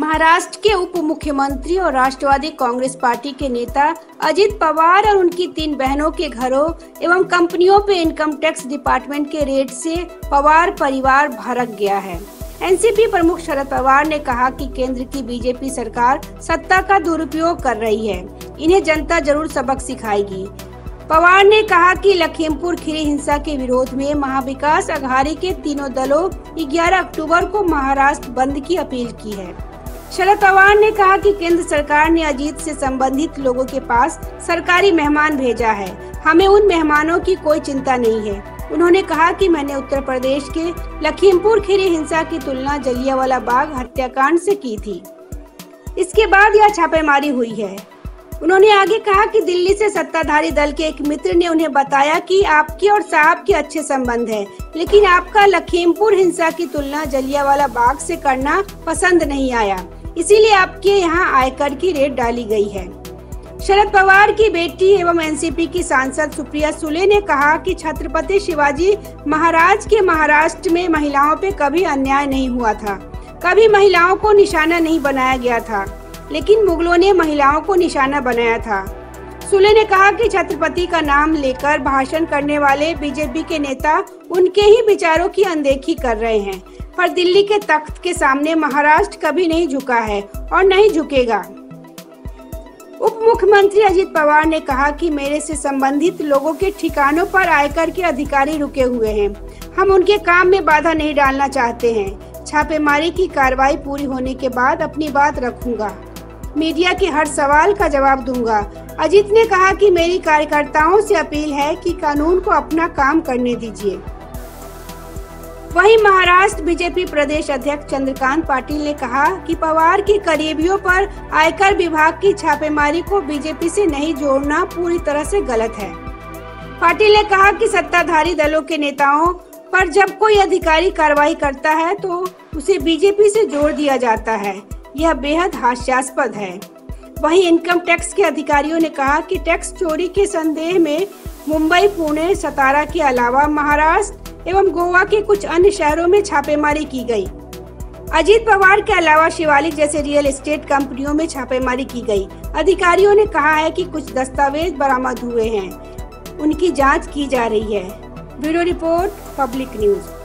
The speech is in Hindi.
महाराष्ट्र के उप मुख्यमंत्री और राष्ट्रवादी कांग्रेस पार्टी के नेता अजित पवार और उनकी 3 बहनों के घरों एवं कंपनियों पे इनकम टैक्स डिपार्टमेंट के रेड से पवार परिवार भड़क गया है। एनसीपी प्रमुख शरद पवार ने कहा कि केंद्र की बीजेपी सरकार सत्ता का दुरुपयोग कर रही है, इन्हें जनता जरूर सबक सिखाएगी। पवार ने कहा कि लखीमपुर खीरी हिंसा के विरोध में महाविकास अघाड़ी के तीनों दलों 11 अक्टूबर को महाराष्ट्र बंद की अपील की है। शरद पवार ने कहा कि केंद्र सरकार ने अजीत से संबंधित लोगों के पास सरकारी मेहमान भेजा है, हमें उन मेहमानों की कोई चिंता नहीं है। उन्होंने कहा कि मैंने उत्तर प्रदेश के लखीमपुर खीरी हिंसा की तुलना जलियांवाला बाग हत्याकांड से की थी, इसके बाद यह छापेमारी हुई है। उन्होंने आगे कहा कि दिल्ली से सत्ताधारी दल के एक मित्र ने उन्हें बताया कि आपके और साहब के अच्छे संबंध हैं, लेकिन आपका लखीमपुर हिंसा की तुलना जलियांवाला बाग से करना पसंद नहीं आया, इसीलिए आपके यहाँ आयकर की रेड डाली गई है। शरद पवार की बेटी एवं एनसीपी की सांसद सुप्रिया सुले ने कहा कि छत्रपति शिवाजी महाराज के महाराष्ट्र में महिलाओं पे कभी अन्याय नहीं हुआ था, कभी महिलाओं को निशाना नहीं बनाया गया था, लेकिन मुगलों ने महिलाओं को निशाना बनाया था। सुले ने कहा कि छत्रपति का नाम लेकर भाषण करने वाले बीजेपी के नेता उनके ही विचारों की अनदेखी कर रहे हैं, पर दिल्ली के तख्त के सामने महाराष्ट्र कभी नहीं झुका है और नहीं झुकेगा। उप मुख्यमंत्री अजित पवार ने कहा कि मेरे से संबंधित लोगों के ठिकानों पर आयकर के अधिकारी रुके हुए हैं, हम उनके काम में बाधा नहीं डालना चाहते हैं। छापेमारी की कार्रवाई पूरी होने के बाद अपनी बात रखूंगा, मीडिया के हर सवाल का जवाब दूंगा। अजित ने कहा कि मेरी कार्यकर्ताओं से अपील है कि कानून को अपना काम करने दीजिए। वहीं महाराष्ट्र बीजेपी प्रदेश अध्यक्ष चंद्रकांत पाटिल ने कहा कि पवार की करीबियों पर आयकर विभाग की छापेमारी को बीजेपी से नहीं जोड़ना पूरी तरह से गलत है। पाटिल ने कहा कि सत्ताधारी दलों के नेताओं पर जब कोई अधिकारी कार्रवाई करता है तो उसे बीजेपी से जोड़ दिया जाता है, यह बेहद हास्यास्पद है। वहीं इनकम टैक्स के अधिकारियों ने कहा कि टैक्स चोरी के संदेह में मुंबई, पुणे, सतारा के अलावा महाराष्ट्र एवं गोवा के कुछ अन्य शहरों में छापेमारी की गई। अजित पवार के अलावा शिवालिक जैसे रियल एस्टेट कंपनियों में छापेमारी की गई। अधिकारियों ने कहा है कि कुछ दस्तावेज बरामद हुए हैं, उनकी जांच की जा रही है। Bureau report, public news.